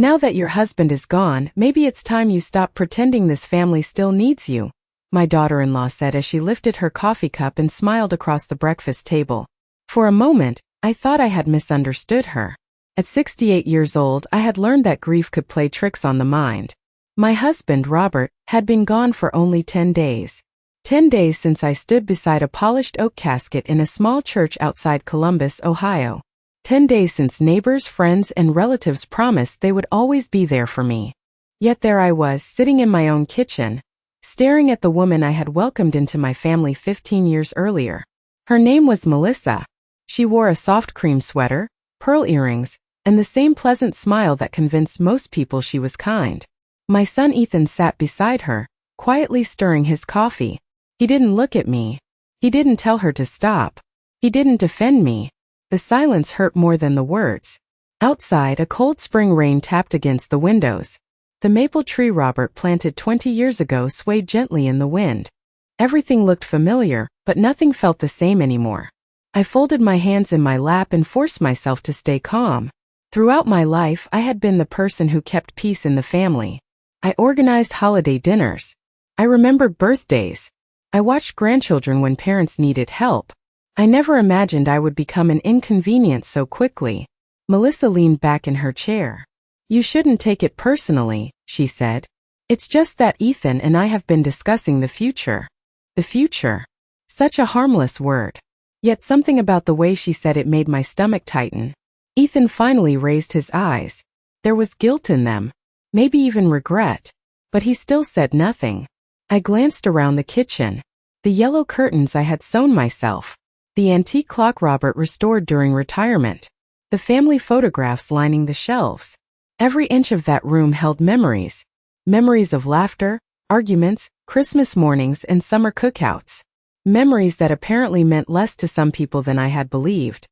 Now that your husband is gone, maybe it's time you stop pretending this family still needs you, my daughter-in-law said as she lifted her coffee cup and smiled across the breakfast table. For a moment, I thought I had misunderstood her. At 68 years old, I had learned that grief could play tricks on the mind. My husband, Robert, had been gone for only 10 days. 10 days since I stood beside a polished oak casket in a small church outside Columbus, Ohio. 10 days since neighbors, friends, and relatives promised they would always be there for me. Yet there I was, sitting in my own kitchen, staring at the woman I had welcomed into my family 15 years earlier. Her name was Melissa. She wore a soft cream sweater, pearl earrings, and the same pleasant smile that convinced most people she was kind. My son Ethan sat beside her, quietly stirring his coffee. He didn't look at me. He didn't tell her to stop. He didn't defend me. The silence hurt more than the words. Outside, a cold spring rain tapped against the windows. The maple tree Robert planted 20 years ago swayed gently in the wind. Everything looked familiar, but nothing felt the same anymore. I folded my hands in my lap and forced myself to stay calm. Throughout my life, I had been the person who kept peace in the family. I organized holiday dinners. I remembered birthdays. I watched grandchildren when parents needed help. I never imagined I would become an inconvenience so quickly. Melissa leaned back in her chair. You shouldn't take it personally, she said. It's just that Ethan and I have been discussing the future. The future. Such a harmless word. Yet something about the way she said it made my stomach tighten. Ethan finally raised his eyes. There was guilt in them. Maybe even regret. But he still said nothing. I glanced around the kitchen. The yellow curtains I had sewn myself. The antique clock Robert restored during retirement. The family photographs lining the shelves. Every inch of that room held memories. Memories of laughter, arguments, Christmas mornings, and summer cookouts. Memories that apparently meant less to some people than I had believed.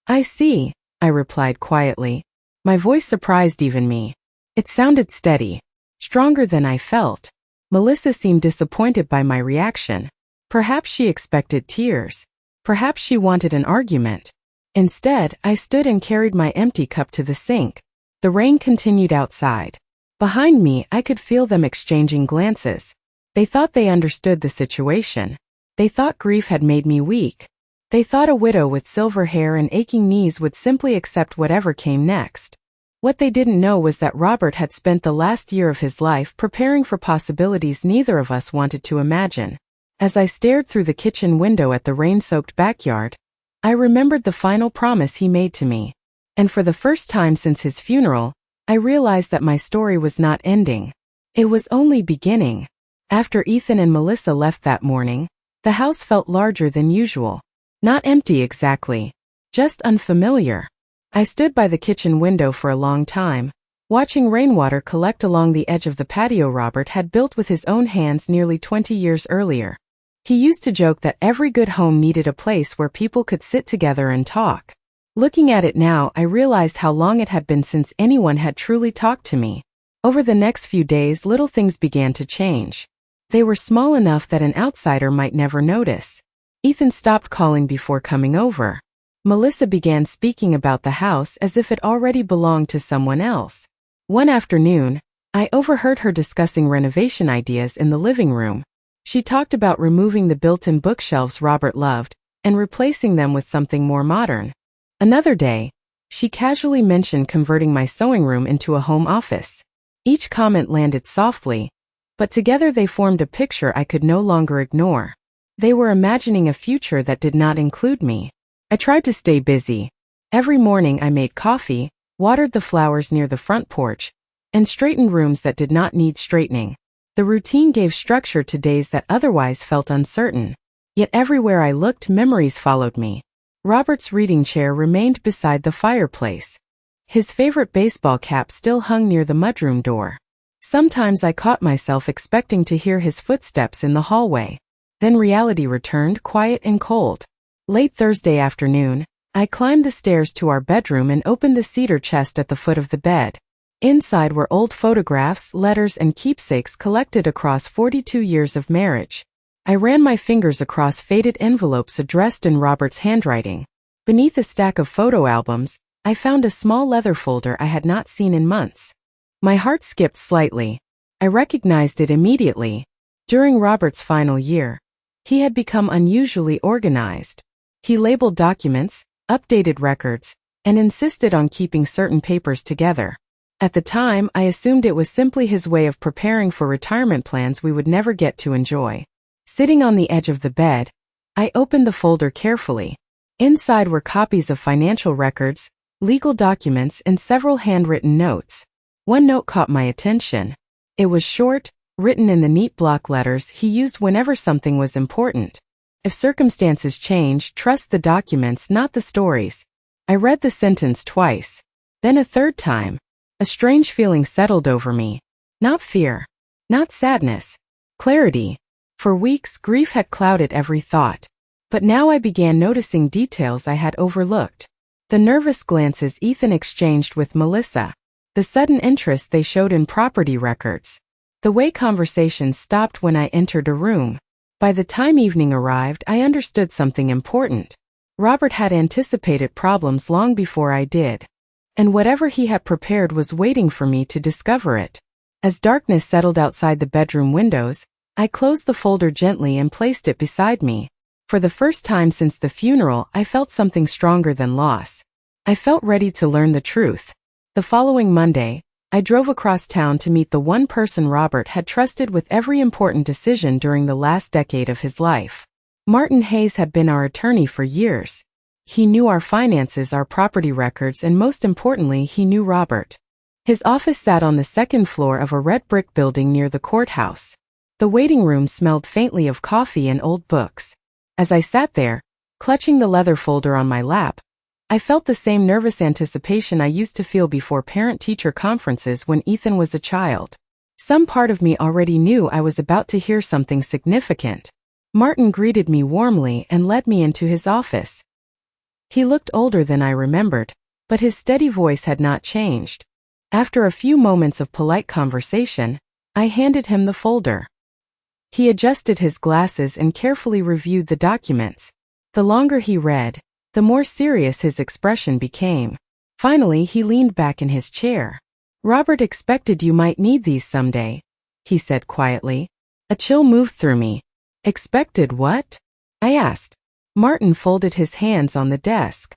I see, I replied quietly. My voice surprised even me. It sounded steady. Stronger than I felt. Melissa seemed disappointed by my reaction. Perhaps she expected tears. Perhaps she wanted an argument. Instead, I stood and carried my empty cup to the sink. The rain continued outside. Behind me, I could feel them exchanging glances. They thought they understood the situation. They thought grief had made me weak. They thought a widow with silver hair and aching knees would simply accept whatever came next. What they didn't know was that Robert had spent the last year of his life preparing for possibilities neither of us wanted to imagine. As I stared through the kitchen window at the rain-soaked backyard, I remembered the final promise he made to me. And for the first time since his funeral, I realized that my story was not ending. It was only beginning. After Ethan and Melissa left that morning, the house felt larger than usual. Not empty exactly, just unfamiliar. I stood by the kitchen window for a long time, watching rainwater collect along the edge of the patio Robert had built with his own hands nearly 20 years earlier. He used to joke that every good home needed a place where people could sit together and talk. Looking at it now, I realized how long it had been since anyone had truly talked to me. Over the next few days, little things began to change. They were small enough that an outsider might never notice. Ethan stopped calling before coming over. Melissa began speaking about the house as if it already belonged to someone else. One afternoon, I overheard her discussing renovation ideas in the living room. She talked about removing the built-in bookshelves Robert loved and replacing them with something more modern. Another day, she casually mentioned converting my sewing room into a home office. Each comment landed softly, but together they formed a picture I could no longer ignore. They were imagining a future that did not include me. I tried to stay busy. Every morning I made coffee, watered the flowers near the front porch, and straightened rooms that did not need straightening. The routine gave structure to days that otherwise felt uncertain. Yet everywhere I looked, memories followed me. Robert's reading chair remained beside the fireplace. His favorite baseball cap still hung near the mudroom door. Sometimes I caught myself expecting to hear his footsteps in the hallway. Then reality returned, quiet and cold. Late Thursday afternoon, I climbed the stairs to our bedroom and opened the cedar chest at the foot of the bed. Inside were old photographs, letters, and keepsakes collected across 42 years of marriage. I ran my fingers across faded envelopes addressed in Robert's handwriting. Beneath a stack of photo albums, I found a small leather folder I had not seen in months. My heart skipped slightly. I recognized it immediately. During Robert's final year, he had become unusually organized. He labeled documents, updated records, and insisted on keeping certain papers together. At the time, I assumed it was simply his way of preparing for retirement plans we would never get to enjoy. Sitting on the edge of the bed, I opened the folder carefully. Inside were copies of financial records, legal documents, and several handwritten notes. One note caught my attention. It was short, written in the neat block letters he used whenever something was important. If circumstances change, trust the documents, not the stories. I read the sentence twice. Then a third time. A strange feeling settled over me. Not fear. Not sadness. Clarity. For weeks, grief had clouded every thought. But now I began noticing details I had overlooked. The nervous glances Ethan exchanged with Melissa. The sudden interest they showed in property records. The way conversations stopped when I entered a room. By the time evening arrived, I understood something important. Robert had anticipated problems long before I did. And whatever he had prepared was waiting for me to discover it. As darkness settled outside the bedroom windows, I closed the folder gently and placed it beside me. For the first time since the funeral, I felt something stronger than loss. I felt ready to learn the truth. The following Monday, I drove across town to meet the one person Robert had trusted with every important decision during the last decade of his life. Martin Hayes had been our attorney for years. He knew our finances, our property records, and most importantly, he knew Robert. His office sat on the second floor of a red brick building near the courthouse. The waiting room smelled faintly of coffee and old books. As I sat there, clutching the leather folder on my lap, I felt the same nervous anticipation I used to feel before parent-teacher conferences when Ethan was a child. Some part of me already knew I was about to hear something significant. Martin greeted me warmly and led me into his office. He looked older than I remembered, but his steady voice had not changed. After a few moments of polite conversation, I handed him the folder. He adjusted his glasses and carefully reviewed the documents. The longer he read, the more serious his expression became. Finally, he leaned back in his chair. "Robert expected you might need these someday," he said quietly. A chill moved through me. "Expected what?" I asked. Martin folded his hands on the desk.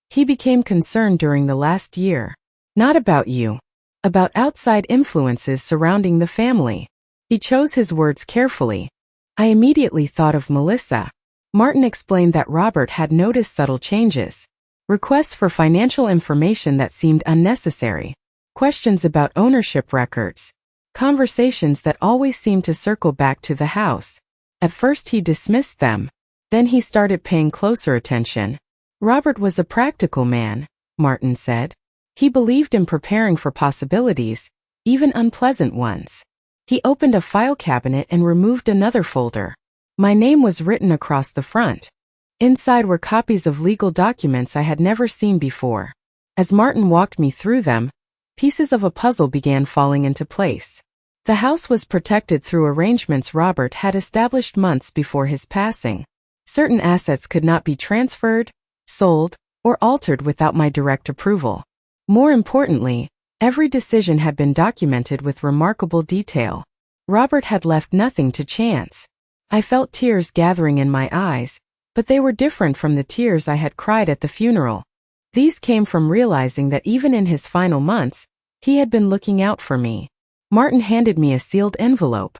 "He became concerned during the last year. Not about you. About outside influences surrounding the family." He chose his words carefully. I immediately thought of Melissa. Martin explained that Robert had noticed subtle changes. Requests for financial information that seemed unnecessary. Questions about ownership records. Conversations that always seemed to circle back to the house. At first he dismissed them. Then he started paying closer attention. Robert was a practical man, Martin said. He believed in preparing for possibilities, even unpleasant ones. He opened a file cabinet and removed another folder. My name was written across the front. Inside were copies of legal documents I had never seen before. As Martin walked me through them, pieces of a puzzle began falling into place. The house was protected through arrangements Robert had established months before his passing. Certain assets could not be transferred, sold, or altered without my direct approval. More importantly, every decision had been documented with remarkable detail. Robert had left nothing to chance. I felt tears gathering in my eyes, but they were different from the tears I had cried at the funeral. These came from realizing that even in his final months, he had been looking out for me. Martin handed me a sealed envelope.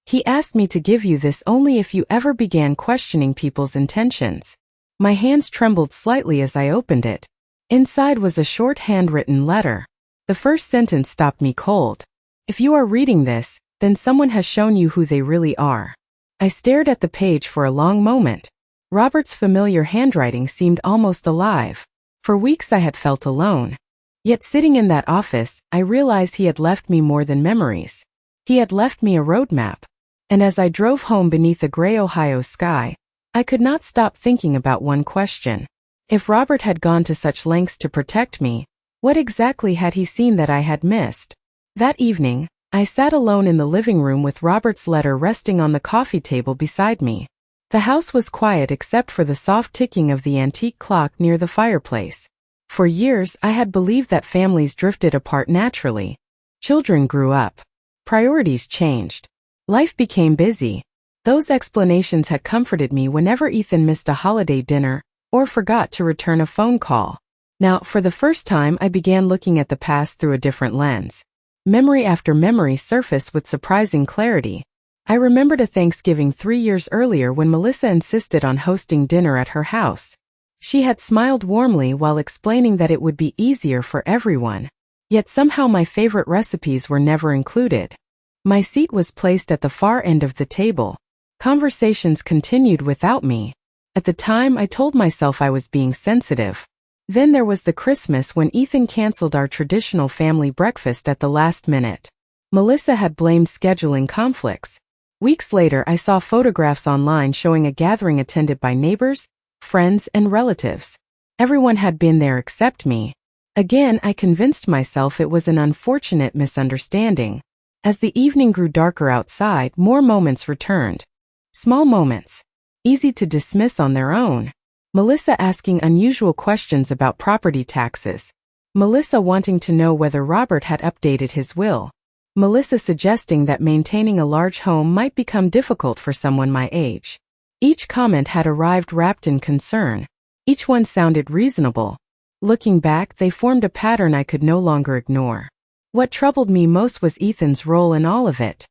"He asked me to give you this only if you ever began questioning people's intentions." My hands trembled slightly as I opened it. Inside was a short handwritten letter. The first sentence stopped me cold. "If you are reading this, then someone has shown you who they really are." I stared at the page for a long moment. Robert's familiar handwriting seemed almost alive. For weeks I had felt alone. Yet sitting in that office, I realized he had left me more than memories. He had left me a roadmap. And as I drove home beneath a gray Ohio sky, I could not stop thinking about one question. If Robert had gone to such lengths to protect me, what exactly had he seen that I had missed? That evening, I sat alone in the living room with Robert's letter resting on the coffee table beside me. The house was quiet except for the soft ticking of the antique clock near the fireplace. For years, I had believed that families drifted apart naturally. Children grew up. Priorities changed. Life became busy. Those explanations had comforted me whenever Ethan missed a holiday dinner or forgot to return a phone call. Now, for the first time, I began looking at the past through a different lens. Memory after memory surfaced with surprising clarity. I remembered a Thanksgiving 3 years earlier when Melissa insisted on hosting dinner at her house. She had smiled warmly while explaining that it would be easier for everyone. Yet somehow my favorite recipes were never included. My seat was placed at the far end of the table. Conversations continued without me. At the time, I told myself I was being sensitive. Then there was the Christmas when Ethan canceled our traditional family breakfast at the last minute. Melissa had blamed scheduling conflicts. Weeks later, I saw photographs online showing a gathering attended by neighbors, friends, and relatives. Everyone had been there except me. Again, I convinced myself it was an unfortunate misunderstanding. As the evening grew darker outside, more moments returned. Small moments, easy to dismiss on their own. Melissa asking unusual questions about property taxes. Melissa wanting to know whether Robert had updated his will. Melissa suggesting that maintaining a large home might become difficult for someone my age. Each comment had arrived wrapped in concern. Each one sounded reasonable. Looking back, they formed a pattern I could no longer ignore. What troubled me most was Ethan's role in all of it.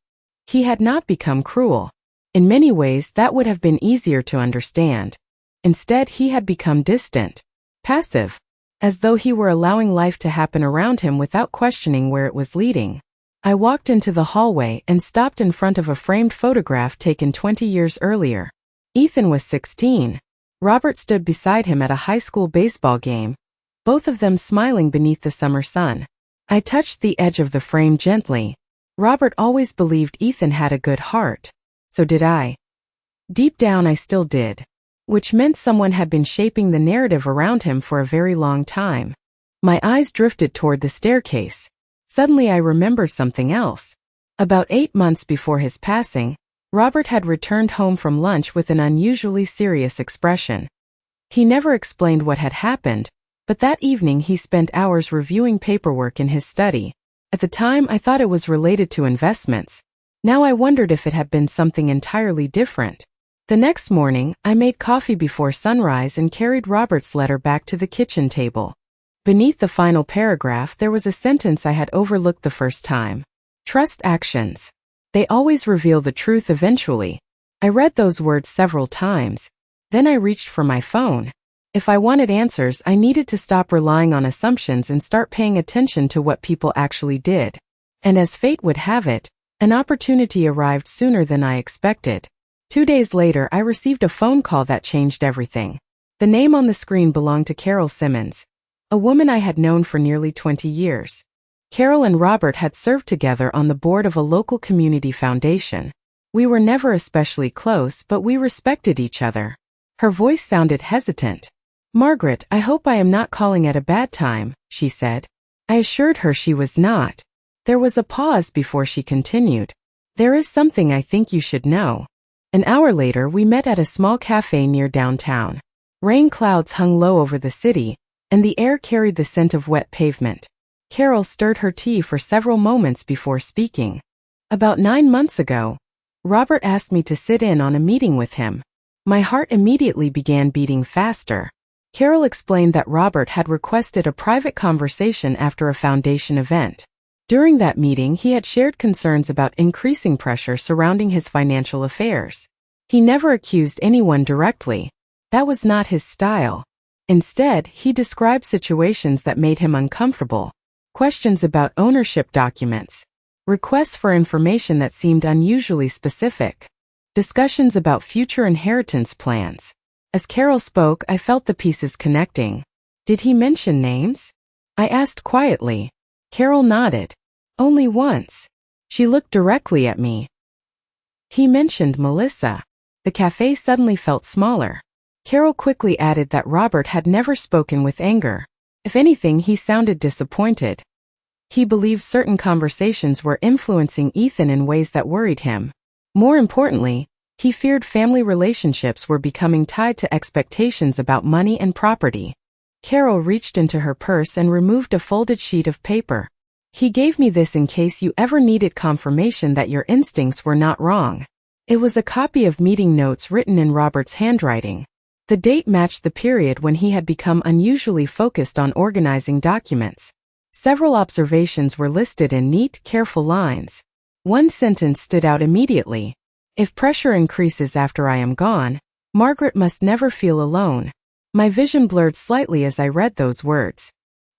He had not become cruel. In many ways, that would have been easier to understand. Instead, he had become distant, passive, as though he were allowing life to happen around him without questioning where it was leading. I walked into the hallway and stopped in front of a framed photograph taken 20 years earlier. Ethan was 16. Robert stood beside him at a high school baseball game, both of them smiling beneath the summer sun. I touched the edge of the frame gently. Robert always believed Ethan had a good heart. So did I. Deep down I still did. Which meant someone had been shaping the narrative around him for a very long time. My eyes drifted toward the staircase. Suddenly I remembered something else. About 8 months before his passing, Robert had returned home from lunch with an unusually serious expression. He never explained what had happened, but that evening he spent hours reviewing paperwork in his study. At the time I thought it was related to investments. Now I wondered if it had been something entirely different. The next morning, I made coffee before sunrise and carried Robert's letter back to the kitchen table. Beneath the final paragraph, there was a sentence I had overlooked the first time. Trust actions. They always reveal the truth eventually. I read those words several times. Then I reached for my phone. If I wanted answers, I needed to stop relying on assumptions and start paying attention to what people actually did. And as fate would have it, an opportunity arrived sooner than I expected. 2 days later, I received a phone call that changed everything. The name on the screen belonged to Carol Simmons, a woman I had known for nearly 20 years. Carol and Robert had served together on the board of a local community foundation. We were never especially close, but we respected each other. Her voice sounded hesitant. "Margaret, I hope I am not calling at a bad time," she said. I assured her she was not. There was a pause before she continued. "There is something I think you should know." An hour later, we met at a small cafe near downtown. Rain clouds hung low over the city, and the air carried the scent of wet pavement. Carol stirred her tea for several moments before speaking. About 9 months ago, Robert asked me to sit in on a meeting with him. My heart immediately began beating faster. Carol explained that Robert had requested a private conversation after a foundation event. During that meeting, he had shared concerns about increasing pressure surrounding his financial affairs. He never accused anyone directly. That was not his style. Instead, he described situations that made him uncomfortable. Questions about ownership documents. Requests for information that seemed unusually specific. Discussions about future inheritance plans. As Carol spoke, I felt the pieces connecting. Did he mention names? I asked quietly. Carol nodded. Only once. She looked directly at me. He mentioned Melissa. The cafe suddenly felt smaller. Carol quickly added that Robert had never spoken with anger. If anything, he sounded disappointed. He believed certain conversations were influencing Ethan in ways that worried him. More importantly, he feared family relationships were becoming tied to expectations about money and property. Carol reached into her purse and removed a folded sheet of paper. He gave me this in case you ever needed confirmation that your instincts were not wrong. It was a copy of meeting notes written in Robert's handwriting. The date matched the period when he had become unusually focused on organizing documents. Several observations were listed in neat, careful lines. One sentence stood out immediately. If pressure increases after I am gone, Margaret must never feel alone. My vision blurred slightly as I read those words.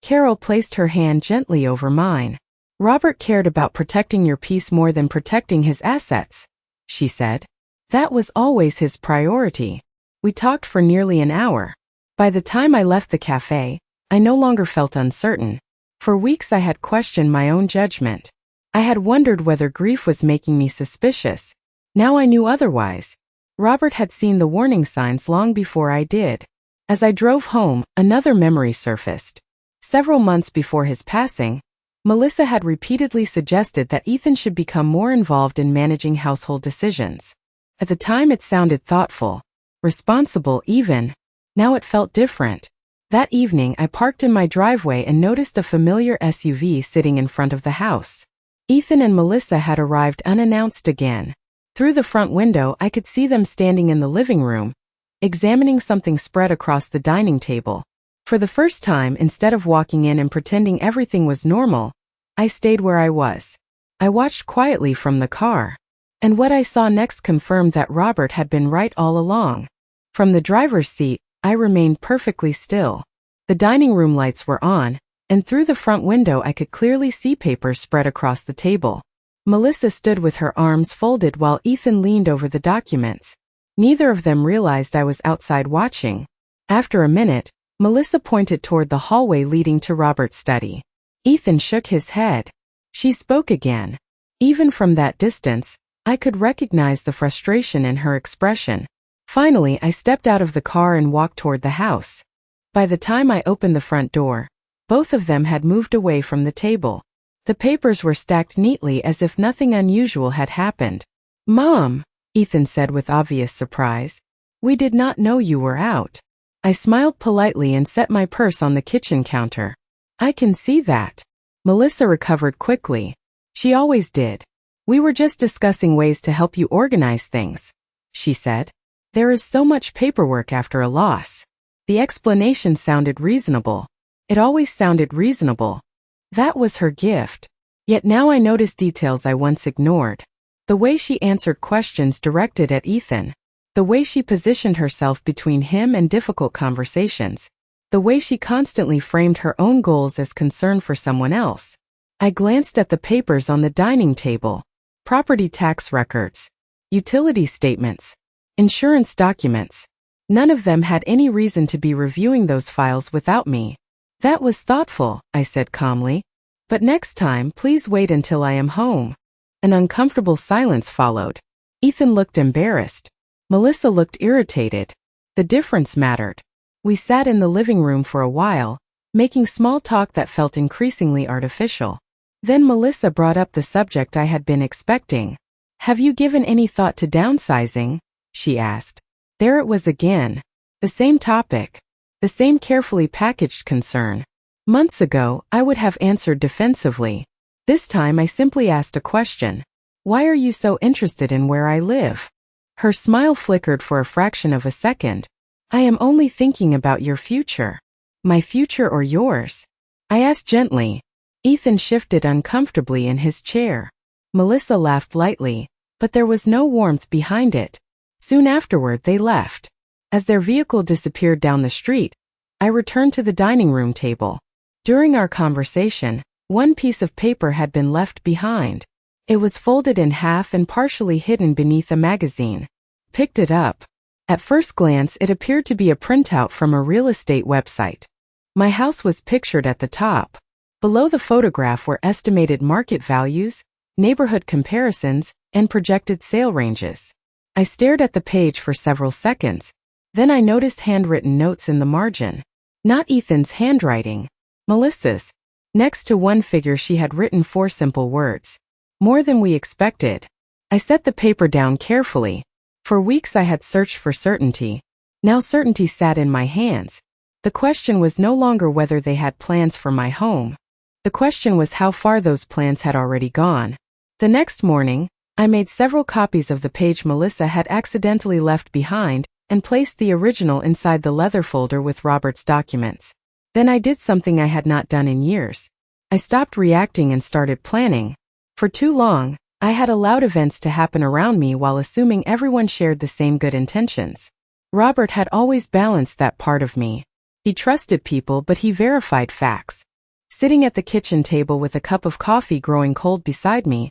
Carol placed her hand gently over mine. Robert cared about protecting your peace more than protecting his assets, she said. That was always his priority. We talked for nearly an hour. By the time I left the cafe, I no longer felt uncertain. For weeks I had questioned my own judgment. I had wondered whether grief was making me suspicious. Now I knew otherwise. Robert had seen the warning signs long before I did. As I drove home, another memory surfaced. Several months before his passing, Melissa had repeatedly suggested that Ethan should become more involved in managing household decisions. At the time it sounded thoughtful, responsible even. Now it felt different. That evening I parked in my driveway and noticed a familiar SUV sitting in front of the house. Ethan and Melissa had arrived unannounced again. Through the front window I could see them standing in the living room, examining something spread across the dining table. For the first time, instead of walking in and pretending everything was normal, I stayed where I was. I watched quietly from the car. And what I saw next confirmed that Robert had been right all along. From the driver's seat, I remained perfectly still. The dining room lights were on, and through the front window I could clearly see papers spread across the table. Melissa stood with her arms folded while Ethan leaned over the documents. Neither of them realized I was outside watching. After a minute, Melissa pointed toward the hallway leading to Robert's study. Ethan shook his head. She spoke again. Even from that distance, I could recognize the frustration in her expression. Finally, I stepped out of the car and walked toward the house. By the time I opened the front door, both of them had moved away from the table. The papers were stacked neatly as if nothing unusual had happened. "Mom," Ethan said with obvious surprise, "we did not know you were out." I smiled politely and set my purse on the kitchen counter. "I can see that." Melissa recovered quickly. She always did. "We were just discussing ways to help you organize things," she said. "There is so much paperwork after a loss." The explanation sounded reasonable. It always sounded reasonable. That was her gift. Yet now I noticed details I once ignored. The way she answered questions directed at Ethan. The way she positioned herself between him and difficult conversations. The way she constantly framed her own goals as concern for someone else. I glanced at the papers on the dining table. Property tax records. Utility statements. Insurance documents. None of them had any reason to be reviewing those files without me. "That was thoughtful," I said calmly. "But next time, please wait until I am home." An uncomfortable silence followed. Ethan looked embarrassed. Melissa looked irritated. The difference mattered. We sat in the living room for a while, making small talk that felt increasingly artificial. Then Melissa brought up the subject I had been expecting. "Have you given any thought to downsizing?" she asked. There it was again. The same topic. The same carefully packaged concern. Months ago, I would have answered defensively. This time I simply asked a question. "Why are you so interested in where I live?" Her smile flickered for a fraction of a second. "I am only thinking about your future." "My future or yours?" I asked gently. Ethan shifted uncomfortably in his chair. Melissa laughed lightly, but there was no warmth behind it. Soon afterward they left. As their vehicle disappeared down the street, I returned to the dining room table. During our conversation, one piece of paper had been left behind. It was folded in half and partially hidden beneath a magazine. Picked it up. At first glance, it appeared to be a printout from a real estate website. My house was pictured at the top. Below the photograph were estimated market values, neighborhood comparisons, and projected sale ranges. I stared at the page for several seconds. Then I noticed handwritten notes in the margin. Not Ethan's handwriting. Melissa's. Next to one figure she had written 4 simple words. "More than we expected." I set the paper down carefully. For weeks I had searched for certainty. Now certainty sat in my hands. The question was no longer whether they had plans for my home. The question was how far those plans had already gone. The next morning, I made several copies of the page Melissa had accidentally left behind and placed the original inside the leather folder with Robert's documents. Then I did something I had not done in years. I stopped reacting and started planning. For too long, I had allowed events to happen around me while assuming everyone shared the same good intentions. Robert had always balanced that part of me. He trusted people, but he verified facts. Sitting at the kitchen table with a cup of coffee growing cold beside me,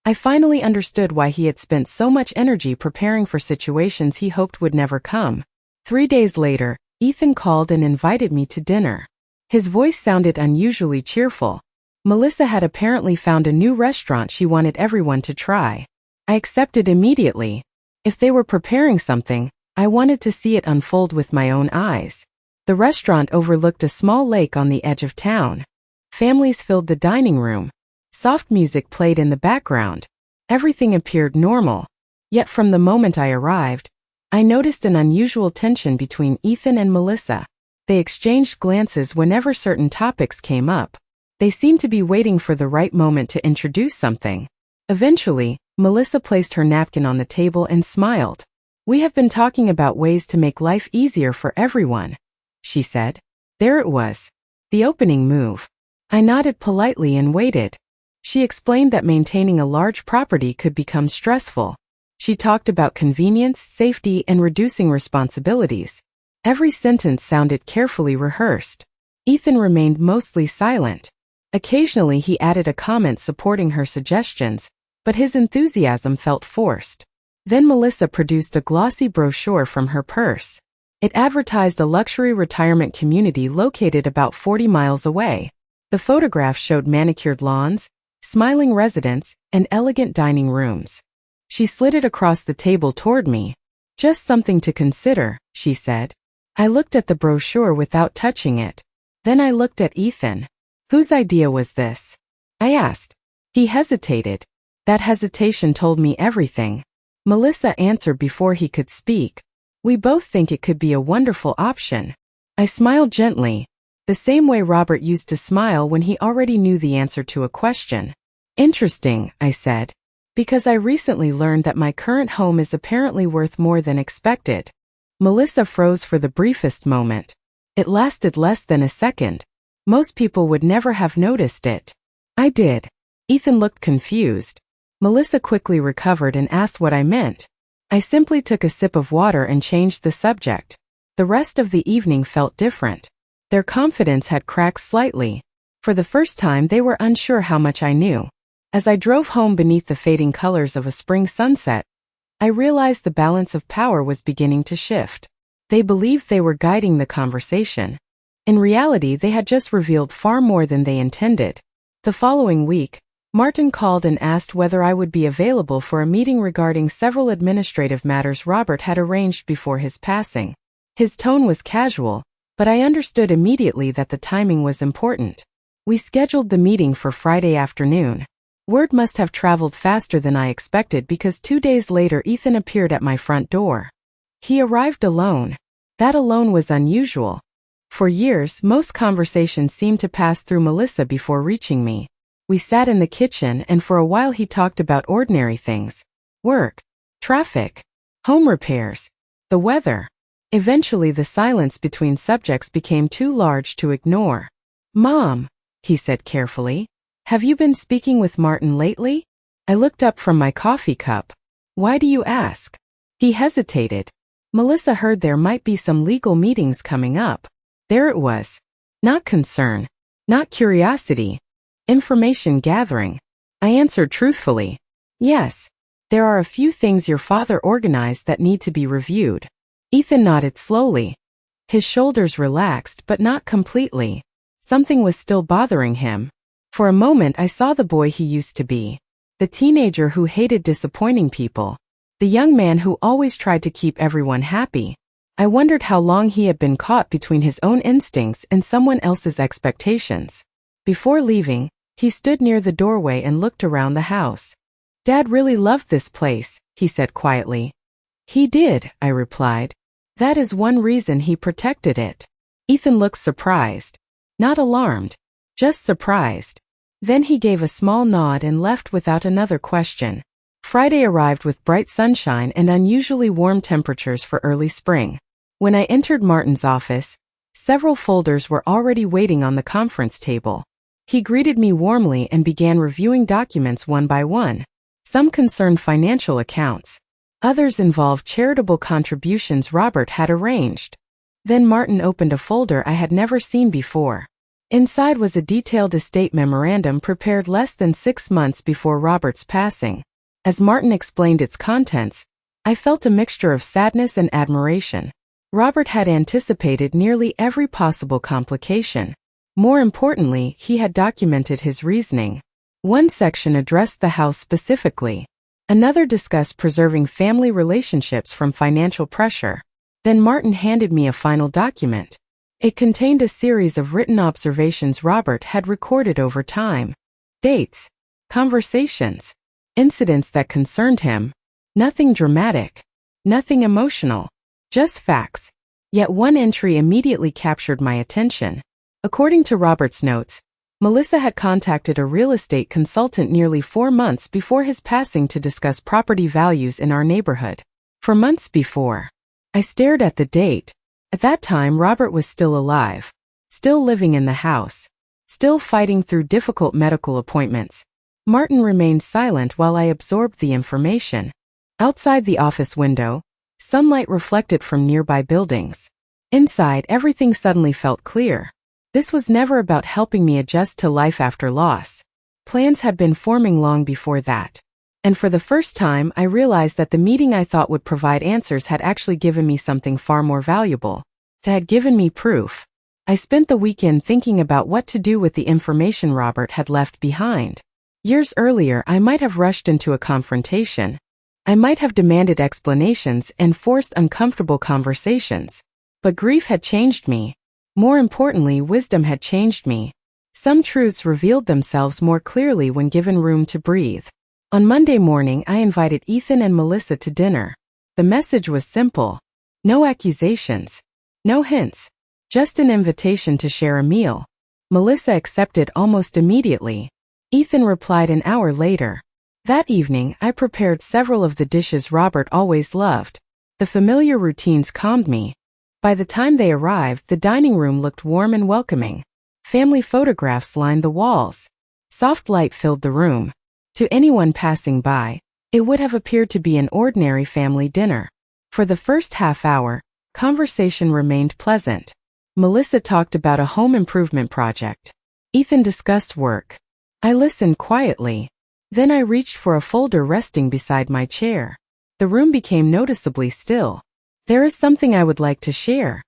I finally understood why he had spent so much energy preparing for situations he hoped would never come. 3 days later, Ethan called and invited me to dinner. His voice sounded unusually cheerful. Melissa had apparently found a new restaurant she wanted everyone to try. I accepted immediately. If they were preparing something, I wanted to see it unfold with my own eyes. The restaurant overlooked a small lake on the edge of town. Families filled the dining room. Soft music played in the background. Everything appeared normal. Yet from the moment I arrived, I noticed an unusual tension between Ethan and Melissa. They exchanged glances whenever certain topics came up. They seemed to be waiting for the right moment to introduce something. Eventually, Melissa placed her napkin on the table and smiled. "We have been talking about ways to make life easier for everyone," she said. There it was. The opening move. I nodded politely and waited. She explained that maintaining a large property could become stressful. She talked about convenience, safety, and reducing responsibilities. Every sentence sounded carefully rehearsed. Ethan remained mostly silent. Occasionally he added a comment supporting her suggestions, but his enthusiasm felt forced. Then Melissa produced a glossy brochure from her purse. It advertised a luxury retirement community located about 40 miles away. The photograph showed manicured lawns, smiling residents, and elegant dining rooms. She slid it across the table toward me. "Just something to consider," she said. I looked at the brochure without touching it. Then I looked at Ethan. "Whose idea was this?" I asked. He hesitated. That hesitation told me everything. Melissa answered before he could speak. "We both think it could be a wonderful option." I smiled gently, the same way Robert used to smile when he already knew the answer to a question. "Interesting," I said, "because I recently learned that my current home is apparently worth more than expected." Melissa froze for the briefest moment. It lasted less than a second. Most people would never have noticed it. I did. Ethan looked confused. Melissa quickly recovered and asked what I meant. I simply took a sip of water and changed the subject. The rest of the evening felt different. Their confidence had cracked slightly. For the first time they were unsure how much I knew. As I drove home beneath the fading colors of a spring sunset, I realized the balance of power was beginning to shift. They believed they were guiding the conversation. In reality, they had just revealed far more than they intended. The following week, Martin called and asked whether I would be available for a meeting regarding several administrative matters Robert had arranged before his passing. His tone was casual, but I understood immediately that the timing was important. We scheduled the meeting for Friday afternoon. Word must have traveled faster than I expected because 2 days later Ethan appeared at my front door. He arrived alone. That alone was unusual. For years, most conversations seemed to pass through Melissa before reaching me. We sat in the kitchen and for a while he talked about ordinary things. Work, traffic, home repairs, the weather. Eventually the silence between subjects became too large to ignore. "Mom," he said carefully, "have you been speaking with Martin lately?" I looked up from my coffee cup. "Why do you ask?" He hesitated. Melissa heard there might be some legal meetings coming up. There it was. Not concern. Not curiosity. Information gathering. I answered truthfully. "Yes. There are a few things your father organized that need to be reviewed." Ethan nodded slowly. His shoulders relaxed, but not completely. Something was still bothering him. For a moment I saw the boy he used to be. The teenager who hated disappointing people. The young man who always tried to keep everyone happy. I wondered how long he had been caught between his own instincts and someone else's expectations. Before leaving, he stood near the doorway and looked around the house. "Dad really loved this place," he said quietly. "He did," I replied. "That is one reason he protected it." Ethan looked surprised. Not alarmed. Just surprised. Then he gave a small nod and left without another question. Friday arrived with bright sunshine and unusually warm temperatures for early spring. When I entered Martin's office, several folders were already waiting on the conference table. He greeted me warmly and began reviewing documents one by one. Some concerned financial accounts. Others involved charitable contributions Robert had arranged. Then Martin opened a folder I had never seen before. Inside was a detailed estate memorandum prepared less than 6 months before Robert's passing. As Martin explained its contents, I felt a mixture of sadness and admiration. Robert had anticipated nearly every possible complication. More importantly, he had documented his reasoning. One section addressed the house specifically. Another discussed preserving family relationships from financial pressure. Then Martin handed me a final document. It contained a series of written observations Robert had recorded over time. Dates, conversations, incidents that concerned him. Nothing dramatic, nothing emotional, just facts. Yet one entry immediately captured my attention. According to Robert's notes, Melissa had contacted a real estate consultant nearly 4 months before his passing to discuss property values in our neighborhood. For months before. I stared at the date. At that time, Robert was still alive, still living in the house, still fighting through difficult medical appointments. Martin remained silent while I absorbed the information. Outside the office window, sunlight reflected from nearby buildings. Inside, everything suddenly felt clear. This was never about helping me adjust to life after loss. Plans had been forming long before that. And for the first time, I realized that the meeting I thought would provide answers had actually given me something far more valuable. It had given me proof. I spent the weekend thinking about what to do with the information Robert had left behind. Years earlier, I might have rushed into a confrontation. I might have demanded explanations and forced uncomfortable conversations. But grief had changed me. More importantly, wisdom had changed me. Some truths revealed themselves more clearly when given room to breathe. On Monday morning, I invited Ethan and Melissa to dinner. The message was simple. No accusations. No hints. Just an invitation to share a meal. Melissa accepted almost immediately. Ethan replied an hour later. That evening, I prepared several of the dishes Robert always loved. The familiar routines calmed me. By the time they arrived, the dining room looked warm and welcoming. Family photographs lined the walls. Soft light filled the room. To anyone passing by, it would have appeared to be an ordinary family dinner. For the first half hour, conversation remained pleasant. Melissa talked about a home improvement project. Ethan discussed work. I listened quietly. Then I reached for a folder resting beside my chair. The room became noticeably still. There is something I would like to share,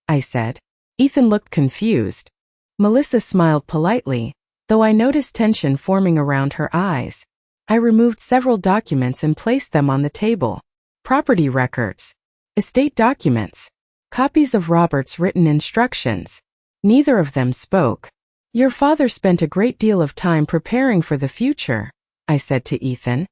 I said. Ethan looked confused. Melissa smiled politely, though I noticed tension forming around her eyes. I removed several documents and placed them on the table. Property records. Estate documents. Copies of Robert's written instructions. Neither of them spoke. Your father spent a great deal of time preparing for the future, I said to Ethan.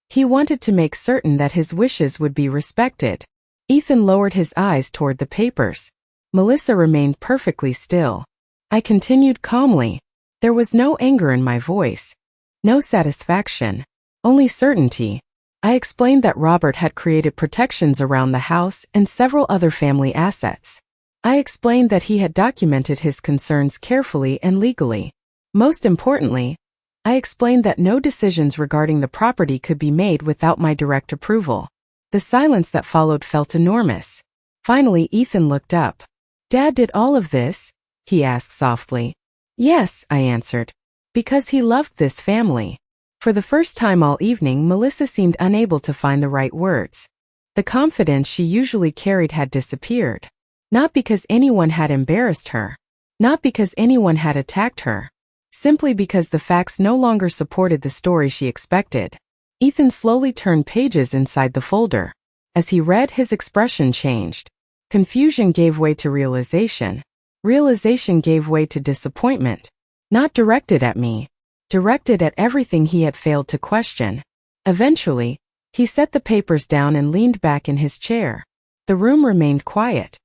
He wanted to make certain that his wishes would be respected. Ethan lowered his eyes toward the papers. Melissa remained perfectly still. I continued calmly. There was no anger in my voice. No satisfaction. Only certainty. I explained that Robert had created protections around the house and several other family assets. I explained that he had documented his concerns carefully and legally. Most importantly, I explained that no decisions regarding the property could be made without my direct approval. The silence that followed felt enormous. Finally, Ethan looked up. Dad did all of this? He asked softly. Yes, I answered. Because he loved this family. For the first time all evening, Melissa seemed unable to find the right words. The confidence she usually carried had disappeared. Not because anyone had embarrassed her. Not because anyone had attacked her. Simply because the facts no longer supported the story she expected. Ethan slowly turned pages inside the folder. As he read, his expression changed. Confusion gave way to realization. Realization gave way to disappointment. Not directed at me. Directed at everything he had failed to question. Eventually, he set the papers down and leaned back in his chair. The room remained quiet.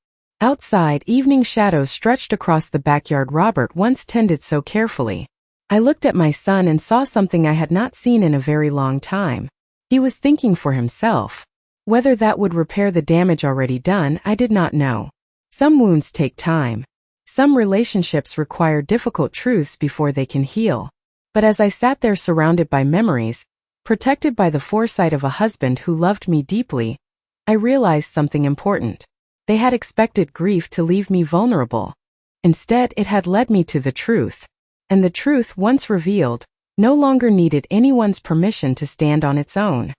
Outside, evening shadows stretched across the backyard Robert once tended so carefully. I looked at my son and saw something I had not seen in a very long time. He was thinking for himself. Whether that would repair the damage already done, I did not know. Some wounds take time. Some relationships require difficult truths before they can heal. But as I sat there surrounded by memories, protected by the foresight of a husband who loved me deeply, I realized something important. They had expected grief to leave me vulnerable. Instead, it had led me to the truth. And the truth, once revealed, no longer needed anyone's permission to stand on its own.